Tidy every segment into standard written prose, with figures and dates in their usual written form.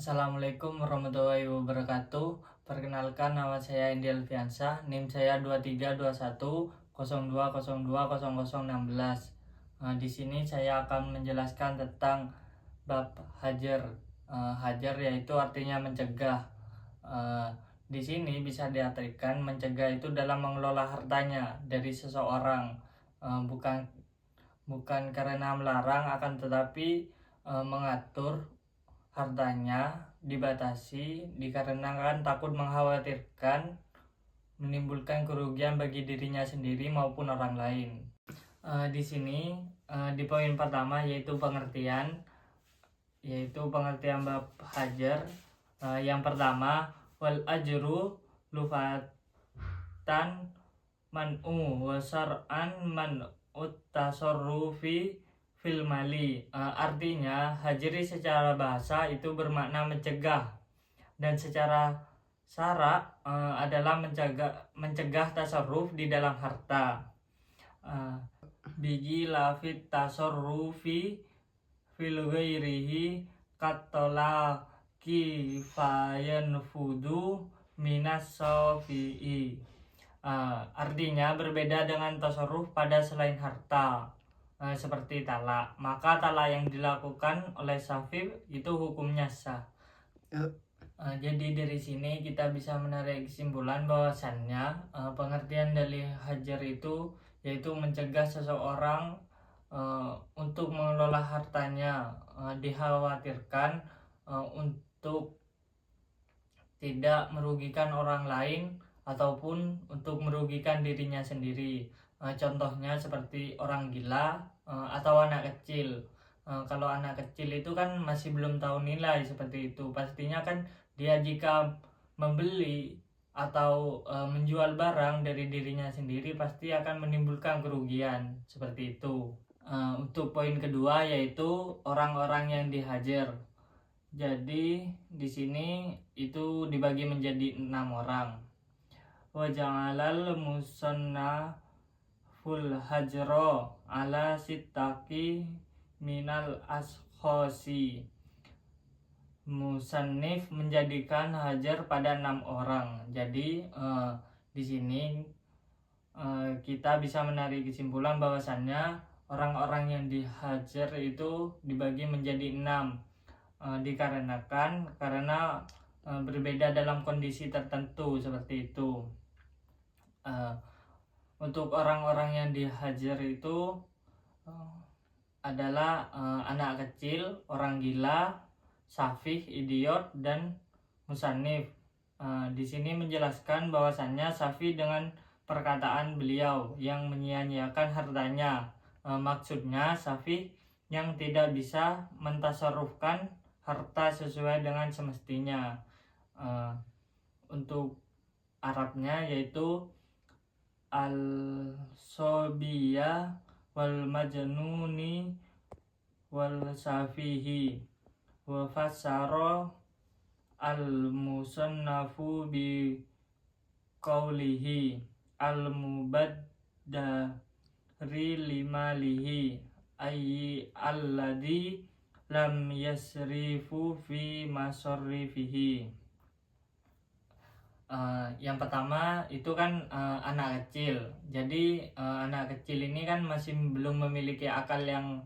Assalamualaikum warahmatullahi wabarakatuh. Perkenalkan, nama saya Indi Alfiansyah, NIM saya 232102020016. Di sini saya akan menjelaskan tentang bab hajar. Hajar yaitu artinya mencegah. Di sini bisa diartikan mencegah itu dalam mengelola hartanya dari seseorang, bukan karena melarang, akan tetapi mengatur hartanya dibatasi dikarenakan takut mengkhawatirkan menimbulkan kerugian bagi dirinya sendiri maupun orang lain. Di sini di poin pertama yaitu pengertian bab hajar. Yang pertama, wal ajru lufatan man'u wa syar'an man'ut tasarrufi fil mali. Artinya hajri secara bahasa itu bermakna mencegah, dan secara syara adalah mencegah tasarruf di dalam harta. Biji lafit tasarrufi fil ghairihi katola kifayan fudu minas sofi'i. Artinya berbeda dengan tasarruf pada selain harta, seperti talak. Maka talak yang dilakukan oleh Syafi'i itu hukumnya sah. Jadi dari sini kita bisa menarik kesimpulan bahwasannya pengertian dari hajar itu yaitu mencegah seseorang untuk mengelola hartanya, dikhawatirkan untuk tidak merugikan orang lain ataupun untuk merugikan dirinya sendiri. Contohnya seperti orang gila atau anak kecil. Kalau anak kecil itu kan masih belum tahu nilai seperti itu, pastinya kan dia jika membeli atau menjual barang dari dirinya sendiri pasti akan menimbulkan kerugian seperti itu. Untuk poin kedua yaitu orang-orang yang dihajar. Jadi di sini itu dibagi menjadi 6 orang. Wa ja'alal musannaful hajra ala sittaki minal ashkhasi. Musannif menjadikan hajar pada 6 orang. Jadi di sini kita bisa menarik kesimpulan bahwasannya orang-orang yang dihajar itu dibagi menjadi 6, karena berbeda dalam kondisi tertentu seperti itu. Untuk orang-orang yang dihajar itu adalah anak kecil, orang gila, safih, idiot, dan musannif. Di sini menjelaskan bahwasannya Syafi'i dengan perkataan beliau yang menyia-nyiakan hartanya. Maksudnya Syafi'i yang tidak bisa mentasarrufkan harta sesuai dengan semestinya. Untuk Arabnya yaitu al-sobiyah wal majnuni wal safihi. Wa fassara al-musannafu bi qawlihi al-mubaddari limalihi ayyi alladhi lam yasrifu fi masarrifihi. Yang pertama itu kan anak kecil. Jadi anak kecil ini kan masih belum memiliki akal yang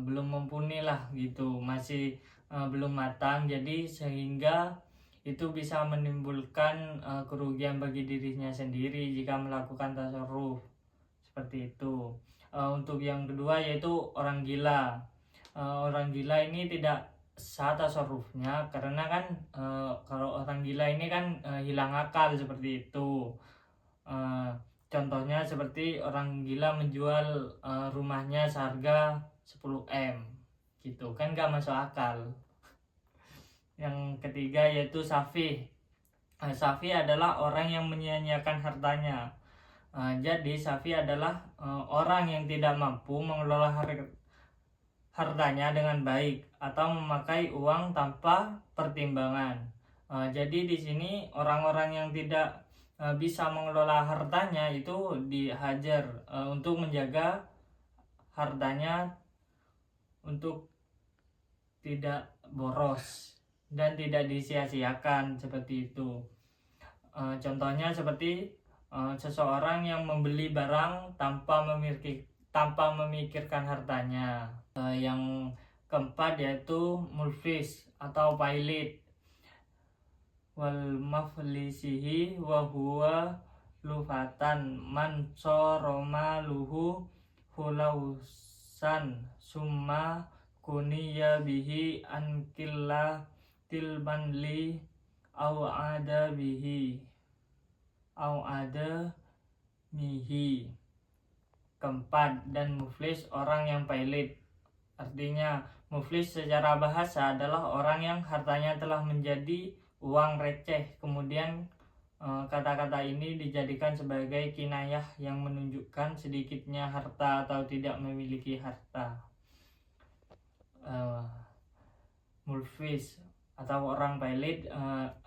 belum mumpuni lah gitu, masih belum matang, jadi sehingga itu bisa menimbulkan kerugian bagi dirinya sendiri jika melakukan tasarruf seperti itu. Untuk yang kedua yaitu orang gila. Orang gila ini tidak sah tasarrufnya karena kan kalau orang gila ini kan hilang akal seperti itu. Contohnya seperti orang gila menjual rumahnya seharga 10M gitu kan, gak masuk akal. Yang ketiga yaitu safih. Safih adalah orang yang menyia-nyiakan hartanya. Jadi safih adalah orang yang tidak mampu mengelola hartanya dengan baik atau memakai uang tanpa pertimbangan. Jadi di sini orang-orang yang tidak bisa mengelola hartanya itu dihajar untuk menjaga hartanya untuk tidak boros dan tidak disia-siakan seperti itu. Contohnya seperti seseorang yang membeli barang tanpa memikirkan hartanya. Yang keempat yaitu mulfis atau pailit. Wal maflisihi wa huwa lufatan man soroma luhu hulausan summa kuniya bihi ankilla tilmanli au ada mihi. Keempat, dan muflis orang yang pailit. Artinya muflis secara bahasa adalah orang yang hartanya telah menjadi uang receh. Kemudian kata-kata ini dijadikan sebagai kinayah yang menunjukkan sedikitnya harta atau tidak memiliki harta. Mulfis atau orang pailit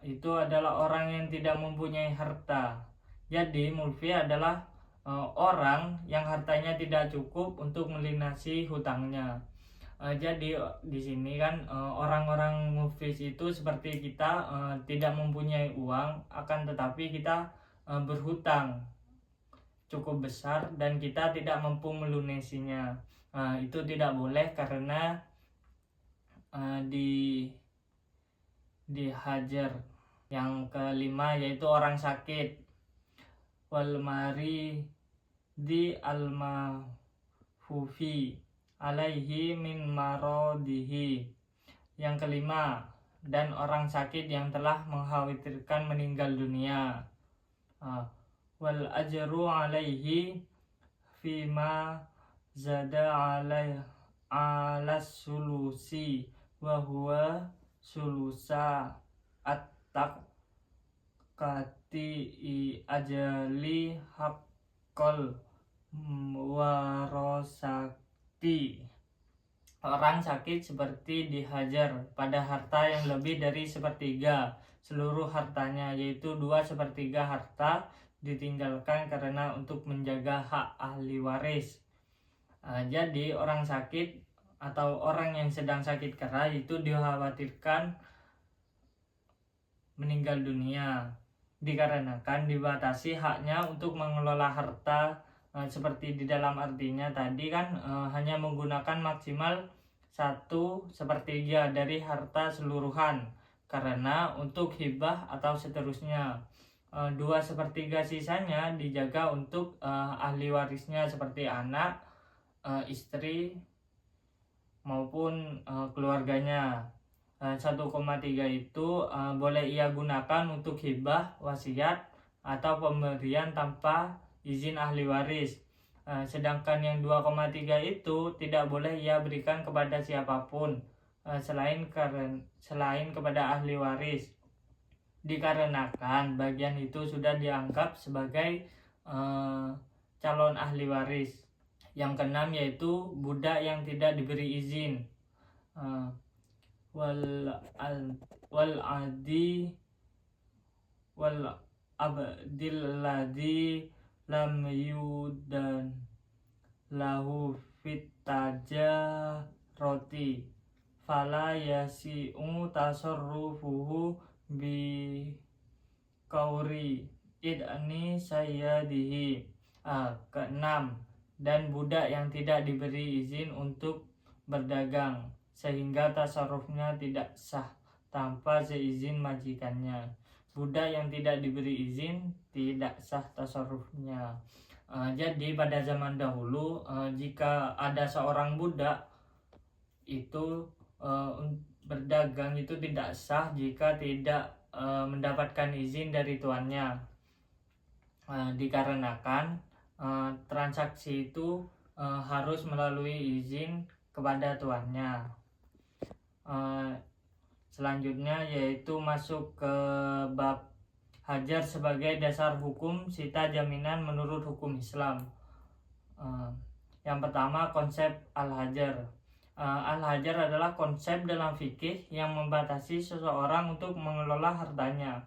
itu adalah orang yang tidak mempunyai harta. Jadi mulfi adalah orang yang hartanya tidak cukup untuk melunasi hutangnya. Jadi di sini kan orang-orang muflis itu seperti kita tidak mempunyai uang, akan tetapi kita berhutang cukup besar dan kita tidak mampu melunasinya. Itu tidak boleh karena dihajar. Yang kelima yaitu orang sakit. Wal mari di almahufi alaihi min marodihi. Yang kelima, dan orang sakit yang telah mengkhawatirkan meninggal dunia. Wal ajru alaihi fima zada alas sulusi wa huwa sulusa at-taqati ajali haqqal warosati. Orang sakit seperti dihajar pada harta yang lebih dari sepertiga seluruh hartanya, yaitu 2/3 harta ditinggalkan karena untuk menjaga hak ahli waris. Jadi orang sakit atau orang yang sedang sakit keras itu dikhawatirkan meninggal dunia dikarenakan dibatasi haknya untuk mengelola harta, seperti di dalam artinya tadi kan hanya menggunakan maksimal 1/3 dari harta seluruhan karena untuk hibah atau seterusnya. 2/3 sisanya dijaga untuk ahli warisnya seperti anak, istri maupun keluarganya. 1,3 itu boleh ia gunakan untuk hibah, wasiat, atau pemberian tanpa izin ahli waris. Sedangkan yang 2,3 itu tidak boleh ia berikan kepada siapapun selain kepada ahli waris, dikarenakan bagian itu sudah dianggap sebagai calon ahli waris. Yang keenam yaitu budak yang tidak diberi izin. Wal abdil ladzi lam yudan lahu fit tajaroti fala yasi'u tasarrufuhu bi kauri idni sayyadihi. Keenam, dan budak yang tidak diberi izin untuk berdagang sehingga tasarrufnya tidak sah tanpa seizin majikannya. Budak yang tidak diberi izin tidak sah tasarrufnya. Jadi pada zaman dahulu jika ada seorang budak itu berdagang itu tidak sah jika tidak mendapatkan izin dari tuannya, dikarenakan transaksi itu harus melalui izin kepada tuannya. Selanjutnya yaitu masuk ke bab hajar sebagai dasar hukum sita jaminan menurut hukum Islam. Yang pertama, konsep al-hajar. Al-hajar adalah konsep dalam fikih yang membatasi seseorang untuk mengelola hartanya.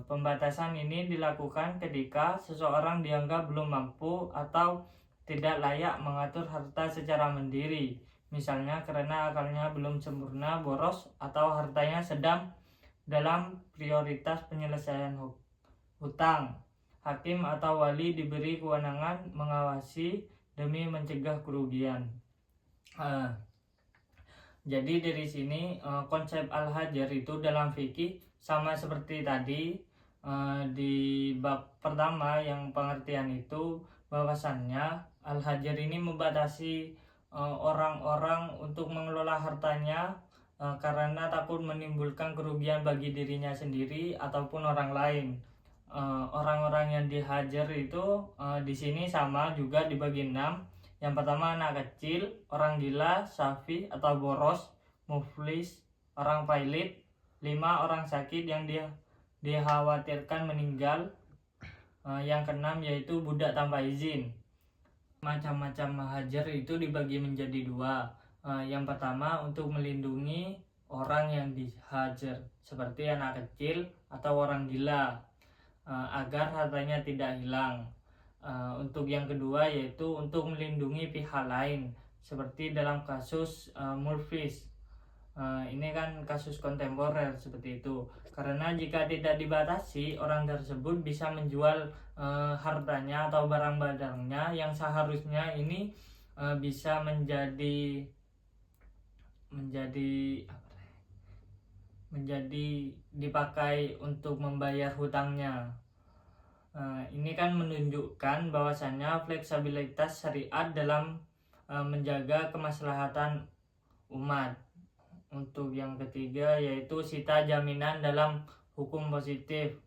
Pembatasan ini dilakukan ketika seseorang dianggap belum mampu atau tidak layak mengatur harta secara mandiri. misalnya karena akalnya belum sempurna, boros, atau hartanya sedang dalam prioritas penyelesaian hutang. Hakim atau wali diberi kewenangan mengawasi demi mencegah kerugian. Jadi dari sini konsep al-hajar itu dalam fikih sama seperti tadi di bab pertama yang pengertian itu, bahwasannya al-hajar ini membatasi orang-orang untuk mengelola hartanya karena takut menimbulkan kerugian bagi dirinya sendiri ataupun orang lain. Orang-orang yang dihajar itu di sini sama juga dibagi 6. Yang pertama anak kecil, orang gila, safi atau boros, muflis, orang pailit. 5 orang sakit yang dikhawatirkan meninggal. Yang keenam yaitu budak tanpa izin. Macam-macam hajar itu dibagi menjadi 2. Yang pertama untuk melindungi orang yang dihajar, seperti anak kecil atau orang gila, agar hartanya tidak hilang. Untuk yang kedua yaitu untuk melindungi pihak lain, seperti dalam kasus Murphys. Ini kan kasus kontemporer seperti itu, karena jika tidak dibatasi, orang tersebut bisa menjual hartanya atau barang-barangnya yang seharusnya ini bisa menjadi dipakai untuk membayar hutangnya. Ini kan menunjukkan bahwasannya fleksibilitas syariat dalam menjaga kemaslahatan umat. Untuk yang ketiga yaitu sita jaminan dalam hukum positif.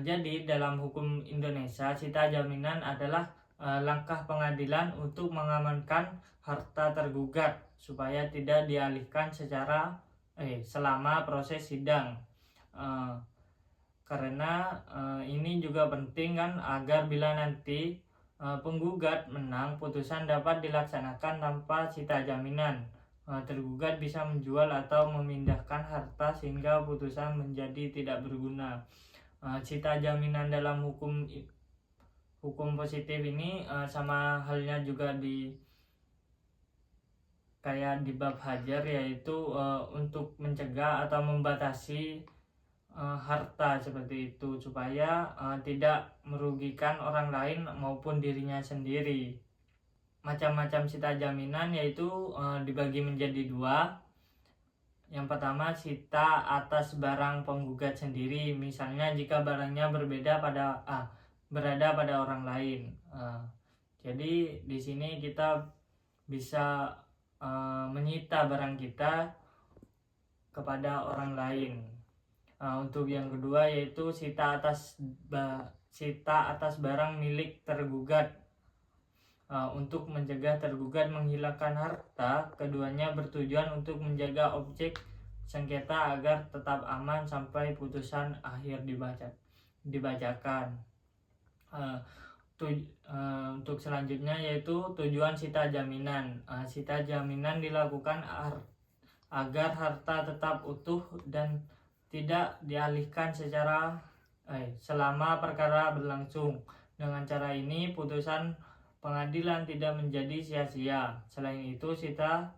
Jadi dalam hukum Indonesia, sita jaminan adalah langkah pengadilan untuk mengamankan harta tergugat supaya tidak dialihkan selama proses sidang. Karena ini juga penting kan, agar bila nanti penggugat menang, putusan dapat dilaksanakan tanpa sita jaminan. Tergugat bisa menjual atau memindahkan harta sehingga putusan menjadi tidak berguna. Sita jaminan dalam hukum positif ini sama halnya juga kayak di bab hajar, yaitu untuk mencegah atau membatasi harta seperti itu supaya tidak merugikan orang lain maupun dirinya sendiri. Macam-macam sita jaminan yaitu dibagi menjadi 2. Yang pertama sita atas barang penggugat sendiri, misalnya jika barangnya berada pada orang lain. Jadi di sini kita bisa menyita barang kita kepada orang lain. Untuk yang kedua yaitu sita atas barang milik tergugat. Untuk mencegah tergugat menghilangkan harta, keduanya bertujuan untuk menjaga objek sengketa agar tetap aman sampai putusan akhir dibacakan. Untuk selanjutnya yaitu tujuan sita jaminan. Sita jaminan dilakukan agar harta tetap utuh dan tidak dialihkan selama perkara berlangsung. Dengan cara ini putusan pengadilan tidak menjadi sia-sia. Selain itu, sita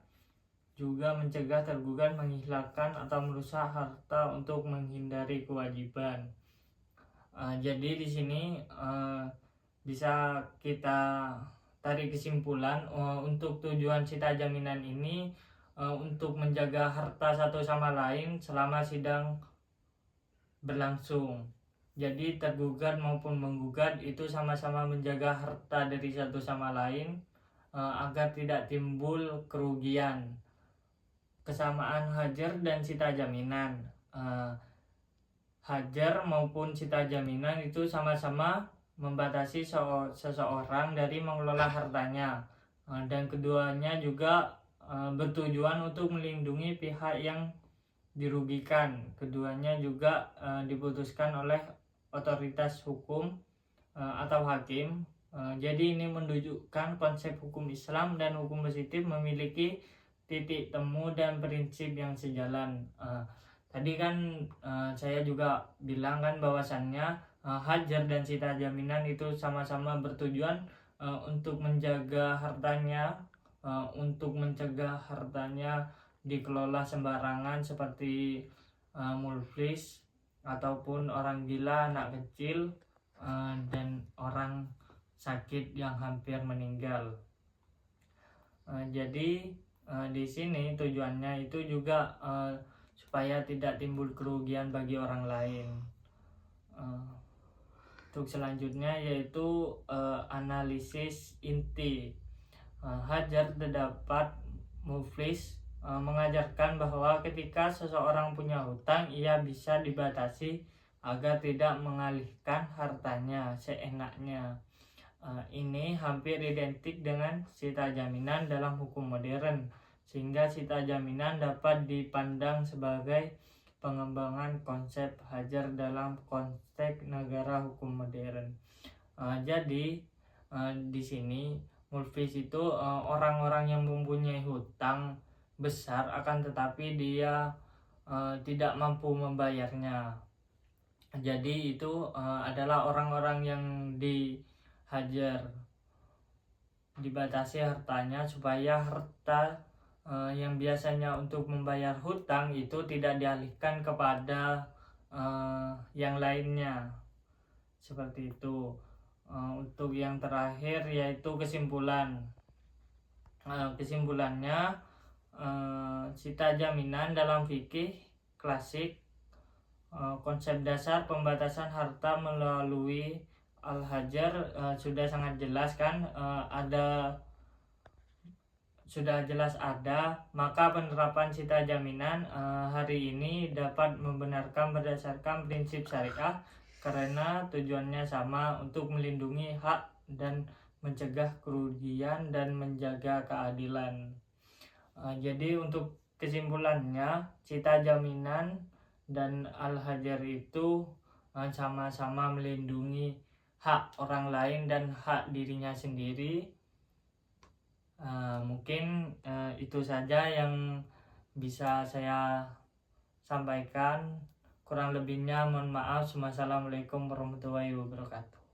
juga mencegah tergugat menghilangkan atau merusak harta untuk menghindari kewajiban. Jadi di sini bisa kita tarik kesimpulan untuk tujuan sita jaminan ini untuk menjaga harta satu sama lain selama sidang berlangsung. Jadi tergugat maupun menggugat itu sama-sama menjaga harta dari satu sama lain agar tidak timbul kerugian. Kesamaan hajar dan sita jaminan. Hajar maupun sita jaminan itu sama-sama membatasi seseorang dari mengelola hartanya, dan keduanya juga bertujuan untuk melindungi pihak yang dirugikan. Keduanya juga diputuskan oleh otoritas hukum atau hakim. Jadi ini menunjukkan konsep hukum Islam dan hukum positif memiliki titik temu dan prinsip yang sejalan. Tadi kan saya juga bilang kan bahwasannya hajar dan sita jaminan itu sama-sama bertujuan untuk menjaga hartanya untuk mencegah hartanya dikelola sembarangan seperti muflis ataupun orang gila, anak kecil, dan orang sakit yang hampir meninggal. Jadi di sini tujuannya itu juga supaya tidak timbul kerugian bagi orang lain. Untuk selanjutnya yaitu analisis inti. Hajar terdapat muflis mengajarkan bahwa ketika seseorang punya hutang, ia bisa dibatasi agar tidak mengalihkan hartanya seenaknya. Ini hampir identik dengan sita jaminan dalam hukum modern, sehingga sita jaminan dapat dipandang sebagai pengembangan konsep hajar dalam konteks negara hukum modern. Jadi di sini muflis itu orang-orang yang mempunyai hutang besar akan tetapi dia tidak mampu membayarnya. Jadi itu adalah orang-orang yang dihajar, dibatasi hartanya supaya harta yang biasanya untuk membayar hutang itu tidak dialihkan kepada yang lainnya, seperti itu. Untuk yang terakhir yaitu kesimpulan. Kesimpulannya, sita jaminan dalam fikih klasik, konsep dasar pembatasan harta melalui al-hajar sudah sangat jelas kan, sudah jelas ada, maka penerapan sita jaminan hari ini dapat membenarkan berdasarkan prinsip syariah karena tujuannya sama, untuk melindungi hak dan mencegah kerugian dan menjaga keadilan. Jadi untuk kesimpulannya, sita jaminan dan al-hajar itu sama-sama melindungi hak orang lain dan hak dirinya sendiri. Mungkin itu saja yang bisa saya sampaikan. Kurang lebihnya mohon maaf. Wassalamualaikum warahmatullahi wabarakatuh.